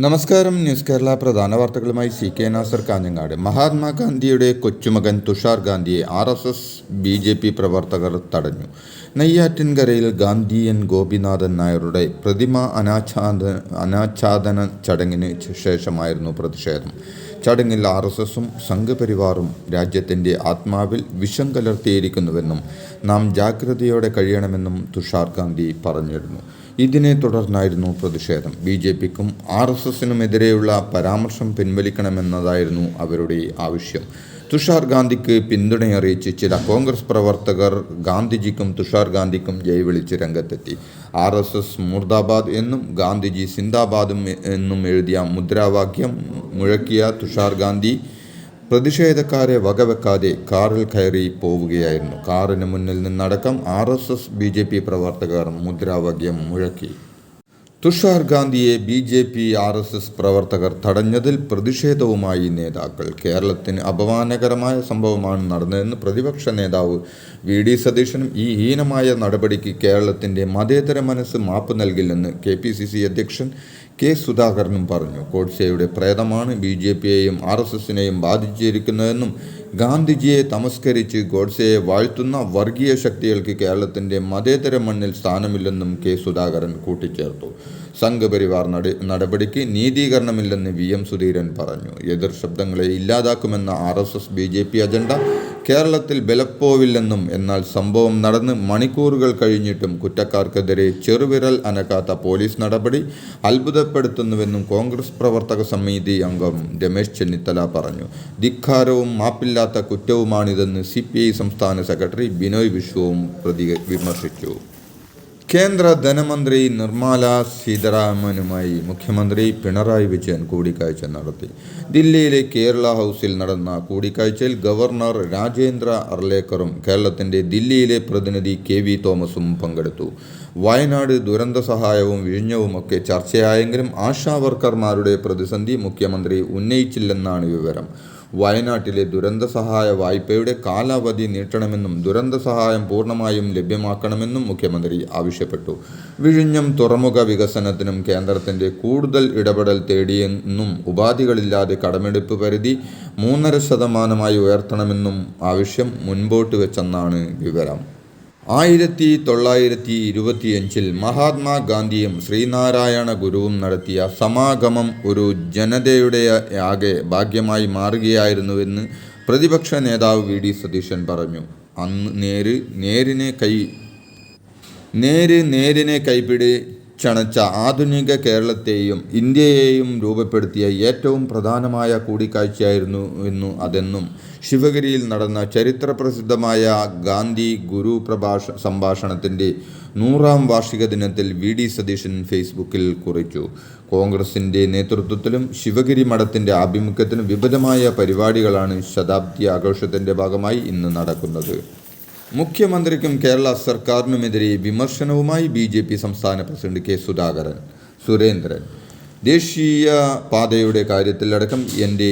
നമസ്കാരം. ന്യൂസ് കേരള പ്രധാന വാർത്തകളുമായി CK നാസർ കാഞ്ഞങ്ങാട്. മഹാത്മാഗാന്ധിയുടെ കൊച്ചുമകൻ തുഷാർ ഗാന്ധിയെ RSS BJP പ്രവർത്തകർ തടഞ്ഞു. നെയ്യാറ്റിൻകരയിൽ ഗാന്ധിയൻ ഗോപിനാഥൻ നായരുടെ പ്രതിമ അനാച്ഛാദന ചടങ്ങിന് ശേഷമായിരുന്നു പ്രതിഷേധം. ചടങ്ങിൽ RSSും സംഘപരിവാറും രാജ്യത്തിൻ്റെ ആത്മാവിൽ വിഷം കലർത്തിയിരിക്കുന്നുവെന്നും നാം ജാഗ്രതയോടെ കഴിയണമെന്നും തുഷാർ ഗാന്ധി പറഞ്ഞിരുന്നു. ഇതിനെ തുടർന്നായിരുന്നു പ്രതിഷേധം. BJPക്കും RSSനുമെതിരെയുള്ള പരാമർശം പിൻവലിക്കണമെന്നതായിരുന്നു അവരുടെ ആവശ്യം. തുഷാർ ഗാന്ധിക്ക് പിന്തുണയറിയിച്ച് ചില കോൺഗ്രസ് പ്രവർത്തകർ ഗാന്ധിജിക്കും തുഷാർ ഗാന്ധിക്കും ജയ് വിളിച്ച് രംഗത്തെത്തി. RSS മുർദാബാദ് എന്നും ഗാന്ധിജി സിന്ദാബാദും എന്നും എഴുതിയ മുദ്രാവാക്യം മുഴക്കിയ തുഷാർ ഗാന്ധി പ്രതിഷേധക്കാരെ വകവെക്കാതെ കാറിൽ കയറി പോവുകയായിരുന്നു. കാറിന് മുന്നിൽ നിന്നടക്കം RSS BJP പ്രവർത്തകർ മുദ്രാവാക്യം മുഴക്കി. തുഷാർ ഗാന്ധിയെ BJP RSS പ്രവർത്തകർ തടഞ്ഞതിൽ പ്രതിഷേധവുമായി നേതാക്കൾ. കേരളത്തിന് അപമാനകരമായ സംഭവമാണ് നടന്നതെന്ന് പ്രതിപക്ഷ നേതാവ് VD സതീശനും ഈ ഹീനമായ നടപടിക്ക് കേരളത്തിൻ്റെ മതേതര മനസ്സ് മാപ്പ് നൽകില്ലെന്ന് KPCC അധ്യക്ഷൻ K സുധാകരനും പറഞ്ഞു. ഗോഡ്സെയുടെ പ്രേതമാണ് BJPയെയും RSSനെയും ബാധിച്ചിരിക്കുന്നതെന്നും ഗാന്ധിജിയെ തമസ്കരിച്ച് ഗോഡ്സെയെ വാഴ്ത്തുന്ന വർഗീയ ശക്തികൾക്ക് കേരളത്തിൻ്റെ മതേതര മണ്ണിൽ സ്ഥാനമില്ലെന്നും K സുധാകരൻ കൂട്ടിച്ചേർത്തു. സംഘപരിവാർ നടപടിക്ക് നീതീകരണമില്ലെന്ന് VM സുധീരൻ പറഞ്ഞു. എതിർ ശബ്ദങ്ങളെ ഇല്ലാതാക്കുമെന്ന RSS BJP അജണ്ട കേരളത്തിൽ ബലപ്പോവില്ലെന്നും എന്നാൽ സംഭവം നടന്ന് മണിക്കൂറുകൾ കഴിഞ്ഞിട്ടും കുറ്റക്കാർക്കെതിരെ ചെറുവിരൽ അനക്കാത്ത പോലീസ് നടപടി അത്ഭുതപ്പെടുത്തുന്നുവെന്നും കോൺഗ്രസ് പ്രവർത്തക സമിതി അംഗം രമേശ് ചെന്നിത്തല പറഞ്ഞു. ധിക്കാരവും മാപ്പില്ലാത്ത കുറ്റവുമാണിതെന്ന് CPI സംസ്ഥാന സെക്രട്ടറി ബിനോയ് വിശ്വവും വിമർശിച്ചു. കേന്ദ്ര ധനമന്ത്രി നിർമ്മല സീതാരാമനുമായി മുഖ്യമന്ത്രി പിണറായി വിജയൻ കൂടിക്കാഴ്ച നടത്തി. ദില്ലിയിലെ കേരള ഹൗസിൽ നടന്ന കൂടിക്കാഴ്ചയിൽ ഗവർണർ രാജേന്ദ്ര അർലേക്കറും കേരളത്തിൻ്റെ ദില്ലിയിലെ പ്രതിനിധി KV തോമസും പങ്കെടുത്തു. വയനാട് ദുരന്ത സഹായവും വിഴിഞ്ഞവുമൊക്കെ ചർച്ചയായെങ്കിലും ആശാവർക്കർമാരുടെ പ്രതിസന്ധി മുഖ്യമന്ത്രി ഉന്നയിച്ചില്ലെന്നാണ് വിവരം. വയനാട്ടിലെ ദുരന്ത സഹായ വായ്പയുടെ കാലാവധി നീട്ടണമെന്നും ദുരന്ത സഹായം പൂർണ്ണമായും ലഭ്യമാക്കണമെന്നും മുഖ്യമന്ത്രി ആവശ്യപ്പെട്ടു. വിഴിഞ്ഞം തുറമുഖ വികസനത്തിനും കേന്ദ്രത്തിൻ്റെ കൂടുതൽ ഇടപെടൽ തേടിയെന്നും ഉപാധികളില്ലാതെ കടമെടുപ്പ് പരിധി 3.5% ഉയർത്തണമെന്നും ആവശ്യം മുൻപോട്ട് വെച്ചെന്നാണ് വിവരം. 1925 മഹാത്മാഗാന്ധിയും ശ്രീനാരായണ ഗുരുവും നടത്തിയ സമാഗമം ഒരു ജനതയുടെ ആകെ ഭാഗ്യമായി മാറുകയായിരുന്നുവെന്ന് പ്രതിപക്ഷ നേതാവ് VD സതീശൻ പറഞ്ഞു. അന്ന് നേരിനെ കൈപിടിച്ചണച്ച ആധുനിക കേരളത്തെയും ഇന്ത്യയെയും രൂപപ്പെടുത്തിയ ഏറ്റവും പ്രധാനമായ കൂടിക്കാഴ്ചയായിരുന്നു അതെന്നും ശിവഗിരിയിൽ നടന്ന ചരിത്രപ്രസിദ്ധമായ ഗാന്ധി ഗുരു സംഭാഷണത്തിൻ്റെ 100ാം വാർഷിക ദിനത്തിൽ VD സതീശൻ ഫേസ്ബുക്കിൽ കുറിച്ചു. കോൺഗ്രസിൻ്റെ നേതൃത്വത്തിലും ശിവഗിരി മഠത്തിൻ്റെ ആഭിമുഖ്യത്തിലും വിപുലമായ പരിപാടികളാണ് ശതാബ്ദി ആഘോഷത്തിൻ്റെ ഭാഗമായി ഇന്ന് നടക്കുന്നത്. മുഖ്യമന്ത്രിക്കും കേരള സർക്കാരിനുമെതിരെ വിമർശനവുമായി BJP സംസ്ഥാന പ്രസിഡന്റ് K സുരേന്ദ്രൻ. ദേശീയ പാതയുടെ കാര്യത്തിലടക്കം എൻ്റെ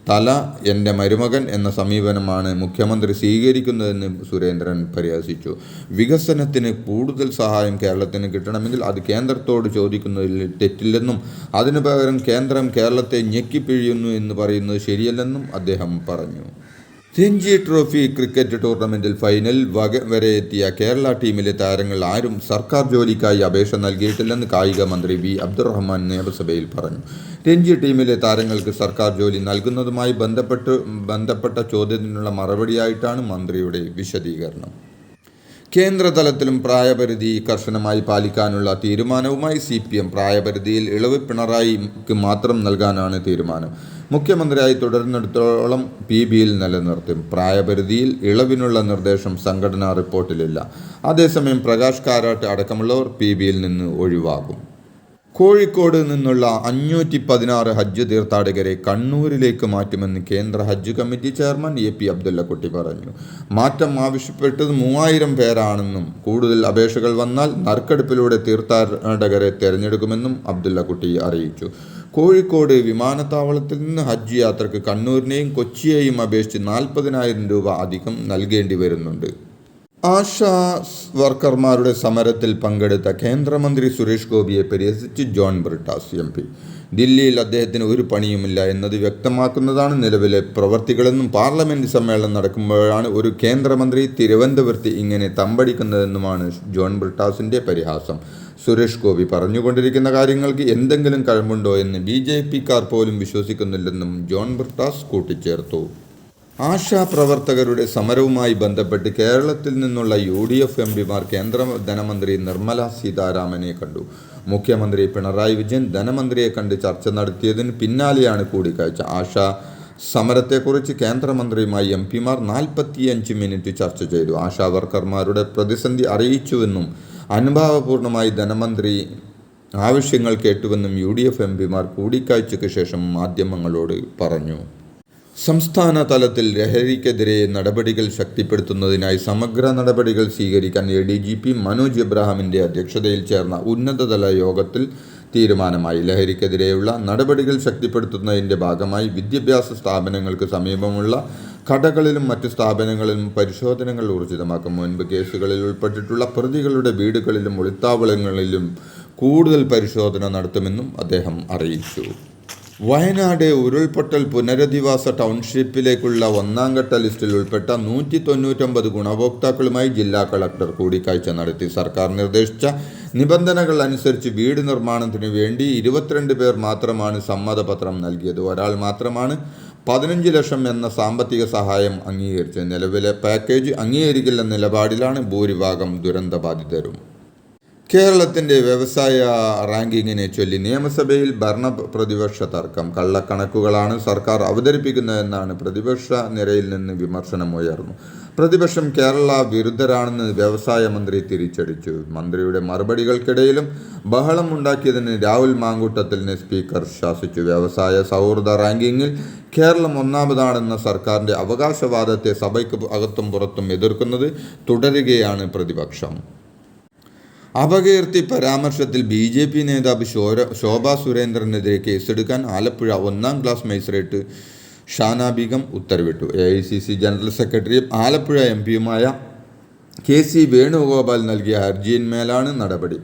തല എൻ്റെ മരുമകൻ എന്ന സമീപനമാണ് മുഖ്യമന്ത്രി സ്വീകരിക്കുന്നതെന്ന് സുരേന്ദ്രൻ പരിഹസിച്ചു. വികസനത്തിന് കൂടുതൽ സഹായം കേരളത്തിന് കിട്ടണമെങ്കിൽ അത് കേന്ദ്രത്തോട് ചോദിക്കുന്നതിൽ തെറ്റില്ലെന്നും അതിനു പകരം കേന്ദ്രം കേരളത്തെ ഞെക്കിപ്പിഴിയുന്നു എന്ന് പറയുന്നത് ശരിയല്ലെന്നും അദ്ദേഹം പറഞ്ഞു. രഞ്ജി ട്രോഫി ക്രിക്കറ്റ് ടൂർണമെൻറ്റിൽ ഫൈനൽ വരെ എത്തിയ കേരള ടീമിലെ താരങ്ങൾ ആരും സർക്കാർ ജോലിക്കായി അപേക്ഷ നൽകിയിട്ടില്ലെന്ന് കായിക മന്ത്രി V അബ്ദുറഹ്മാൻ നിയമസഭയിൽ പറഞ്ഞു. രഞ്ജി ടീമിലെ താരങ്ങൾക്ക് സർക്കാർ ജോലി നൽകുന്നതുമായി ബന്ധപ്പെട്ട ചോദ്യത്തിനുള്ള മറുപടിയായിട്ടാണ് മന്ത്രിയുടെ വിശദീകരണം. കേന്ദ്രതലത്തിലും പ്രായപരിധി കർശനമായി പാലിക്കാനുള്ള തീരുമാനവുമായി CPM. പ്രായപരിധിയിൽ ഇളവ് പിണറായിക്ക് മാത്രം നൽകാനാണ് തീരുമാനം. മുഖ്യമന്ത്രിയായി തുടരുന്നിടത്തോളം PBയിൽ നിലനിർത്തും. പ്രായപരിധിയിൽ ഇളവിനുള്ള നിർദ്ദേശം സംഘടനാ റിപ്പോർട്ടിലില്ല. അതേസമയം പ്രകാശ് കാരാട്ട് അടക്കമുള്ളവർ PBയിൽ നിന്ന് ഒഴിവാകും. കോഴിക്കോട് നിന്നുള്ള 516 ഹജ്ജ് തീർത്ഥാടകരെ കണ്ണൂരിലേക്ക് മാറ്റുമെന്ന് കേന്ദ്ര ഹജ്ജ് കമ്മിറ്റി ചെയർമാൻ AP അബ്ദുള്ളക്കുട്ടി പറഞ്ഞു. മാറ്റം ആവശ്യപ്പെട്ടത് 3000 പേരാണെന്നും കൂടുതൽ അപേക്ഷകൾ വന്നാൽ നറുക്കെടുപ്പിലൂടെ തീർത്ഥാടകരെ തിരഞ്ഞെടുക്കുമെന്നും അബ്ദുള്ളക്കുട്ടി അറിയിച്ചു. കോഴിക്കോട് വിമാനത്താവളത്തിൽ നിന്ന് ഹജ്ജ് യാത്രയ്ക്ക് കണ്ണൂരിനെയും കൊച്ചിയെയും അപേക്ഷിച്ച് 40,000 രൂപ അധികം നൽകേണ്ടി വരുന്നുണ്ട്. ആശാ വർക്കർമാരുടെ സമരത്തിൽ പങ്കെടുത്ത കേന്ദ്രമന്ത്രി സുരേഷ് ഗോപിയെ പരിഹസിച്ച് ജോൺ ബ്രിട്ടാസ് MP. ദില്ലിയിൽ അദ്ദേഹത്തിന് ഒരു പണിയുമില്ല എന്നത് വ്യക്തമാക്കുന്നതാണ് നിലവിലെ പ്രവർത്തികളെന്നും പാർലമെന്റ് സമ്മേളനം നടക്കുമ്പോഴാണ് ഒരു കേന്ദ്രമന്ത്രി തിരുവനന്തപുരത്ത് ഇങ്ങനെ തമ്പടിക്കുന്നതെന്നുമാണ് ജോൺ ബ്രിട്ടാസിന്റെ പരിഹാസം. സുരേഷ് ഗോപി പറഞ്ഞുകൊണ്ടിരിക്കുന്ന കാര്യങ്ങൾക്ക് എന്തെങ്കിലും കഴിവുണ്ടോ എന്ന് BJP-ക്കാർ പോലും വിശ്വസിക്കുന്നില്ലെന്നും ജോൺ ബ്രിട്ടാസ് കൂട്ടിച്ചേർത്തു. ആശാപ്രവർത്തകരുടെ സമരവുമായി ബന്ധപ്പെട്ട് കേരളത്തിൽ നിന്നുള്ള UDF MPമാർ കേന്ദ്ര ധനമന്ത്രി നിർമ്മല സീതാരാമനെ കണ്ടു. മുഖ്യമന്ത്രി പിണറായി വിജയൻ ധനമന്ത്രിയെ കണ്ട് ചർച്ച നടത്തിയതിന് പിന്നാലെയാണ് കൂടിക്കാഴ്ച. ആശാ സമരത്തെക്കുറിച്ച് കേന്ദ്രമന്ത്രിയുമായി MPമാർ 45 മിനിറ്റ് ചർച്ച ചെയ്തു. ആശാ വർക്കർമാരുടെ പ്രതിസന്ധി അറിയിച്ചുവെന്നും അനുഭാവപൂർണമായി ധനമന്ത്രി ആവശ്യങ്ങൾ കേട്ടുവെന്നും UDF MPമാർ കൂടിക്കാഴ്ചയ്ക്ക് ശേഷം മാധ്യമങ്ങളോട് പറഞ്ഞു. സംസ്ഥാന തലത്തിൽ ലഹരിക്കെതിരെ നടപടികൾ ശക്തിപ്പെടുത്തുന്നതിനായി സമഗ്ര നടപടികൾ സ്വീകരിക്കാൻ ADGP മനോജ് എബ്രഹാമിൻ്റെ അധ്യക്ഷതയിൽ ചേർന്ന ഉന്നതതല യോഗത്തിൽ തീരുമാനമായി. ലഹരിക്കെതിരെയുള്ള നടപടികൾ ശക്തിപ്പെടുത്തുന്നതിൻ്റെ ഭാഗമായി വിദ്യാഭ്യാസ സ്ഥാപനങ്ങൾക്ക് സമീപമുള്ള കടകളിലും മറ്റ് സ്ഥാപനങ്ങളിലും പരിശോധനകൾ ഊർജിതമാക്കും. മുൻപ് കേസുകളിൽ ഉൾപ്പെട്ടിട്ടുള്ള പ്രതികളുടെ വീടുകളിലും ഒളിത്താവളങ്ങളിലും കൂടുതൽ പരിശോധന നടത്തുമെന്നും അദ്ദേഹം അറിയിച്ചു. വയനാട് ഉരുൾപൊട്ടൽ പുനരധിവാസ ടൗൺഷിപ്പിലേക്കുള്ള ഒന്നാംഘട്ട ലിസ്റ്റിൽ ഉൾപ്പെട്ട 199 ഗുണഭോക്താക്കളുമായി ജില്ലാ കളക്ടർ കൂടിക്കാഴ്ച നടത്തി. സർക്കാർ നിർദ്ദേശിച്ച നിബന്ധനകൾ അനുസരിച്ച് വീട് നിർമ്മാണത്തിനു വേണ്ടി 22 പേർ മാത്രമാണ് സമ്മതപത്രം നൽകിയത്. ഒരാൾ മാത്രമാണ് 15 ലക്ഷം എന്ന സാമ്പത്തിക സഹായം അംഗീകരിച്ചത്. നിലവിലെ പാക്കേജ് അംഗീകരിക്കില്ലെന്ന നിലപാടിലാണ് ഭൂരിഭാഗം ദുരന്തബാധിതരും. കേരളത്തിൻ്റെ വ്യവസായ റാങ്കിങ്ങിനെ ചൊല്ലി നിയമസഭയിൽ ഭരണ-പ്രതിപക്ഷ തർക്കം. കള്ളക്കണക്കുകളാണ് സർക്കാർ അവതരിപ്പിക്കുന്നതെന്നാണ് പ്രതിപക്ഷ നിരയിൽ നിന്ന് വിമർശനമുയർന്നു. പ്രതിപക്ഷം കേരള വിരുദ്ധരാണെന്ന് വ്യവസായ മന്ത്രി തിരിച്ചടിച്ചു. മന്ത്രിയുടെ മറുപടികൾക്കിടയിലും ബഹളം ഉണ്ടാക്കിയതിന് രാഹുൽ മാങ്കൂട്ടത്തിലിനെ സ്പീക്കർ ശാസിച്ചു. വ്യവസായ സൗഹൃദ റാങ്കിങ്ങിൽ കേരളം ഒന്നാമതാണെന്ന സർക്കാരിൻ്റെ അവകാശവാദത്തെ സഭയ്ക്ക് അകത്തും പുറത്തും എതിർക്കുന്നത് തുടരുകയാണ് പ്രതിപക്ഷം. അപകീർത്തി പരാമർശത്തിൽ BJP നേതാവ് ശോഭാ സുരേന്ദ്രനെതിരെ കേസെടുക്കാൻ ആലപ്പുഴ 1ാം ക്ലാസ് മജിസ്ട്രേറ്റ് ഷാന ബീഗം ഉത്തരവിട്ടു. AICC ജനറൽ സെക്രട്ടറിയും ആലപ്പുഴ MPയുമായ KC വേണുഗോപാൽ നൽകിയ ഹർജിയിന്മേലാണ് നടപടി.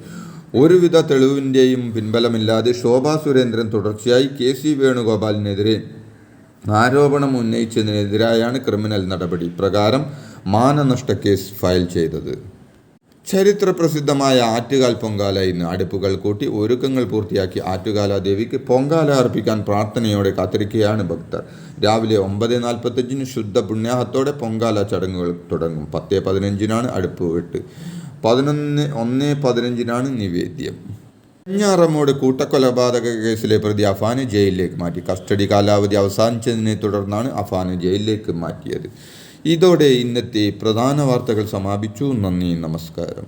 ഒരുവിധ തെളിവിൻ്റെയും പിൻബലമില്ലാതെ ശോഭാ സുരേന്ദ്രൻ തുടർച്ചയായി KC വേണുഗോപാലിനെതിരെ ആരോപണം ഉന്നയിച്ചതിനെതിരായാണ് ക്രിമിനൽ നടപടി പ്രകാരം മാനനഷ്ട കേസ് ഫയൽ ചെയ്തത്. ചരിത്ര പ്രസിദ്ധമായ ആറ്റുകാൽ പൊങ്കാല ഇന്ന്. അടുപ്പുകൾ കൂട്ടി ഒരുക്കങ്ങൾ പൂർത്തിയാക്കി ആറ്റുകാല ദേവിക്ക് പൊങ്കാല അർപ്പിക്കാൻ പ്രാർത്ഥനയോടെ കാത്തിരിക്കുകയാണ് ഭക്തർ. രാവിലെ 9:45 ശുദ്ധ പുണ്യാഹത്തോടെ പൊങ്കാല ചടങ്ങുകൾ തുടങ്ങും. 10:15 അടുപ്പ് വെട്ട്. 11:15 നിവേദ്യം. വെഞ്ഞാറമ്മൂട് കൂട്ടക്കൊലപാതക കേസിലെ പ്രതി അഫാനെ ജയിലിലേക്ക് മാറ്റി. കസ്റ്റഡി കാലാവധി അവസാനിച്ചതിനെ തുടർന്നാണ് അഫാനെ ജയിലിലേക്ക് മാറ്റിയത്. ഇതോടെ ഇന്നത്തെ പ്രധാന വാർത്തകൾ സമാപിച്ചു. നന്ദി, നമസ്കാരം.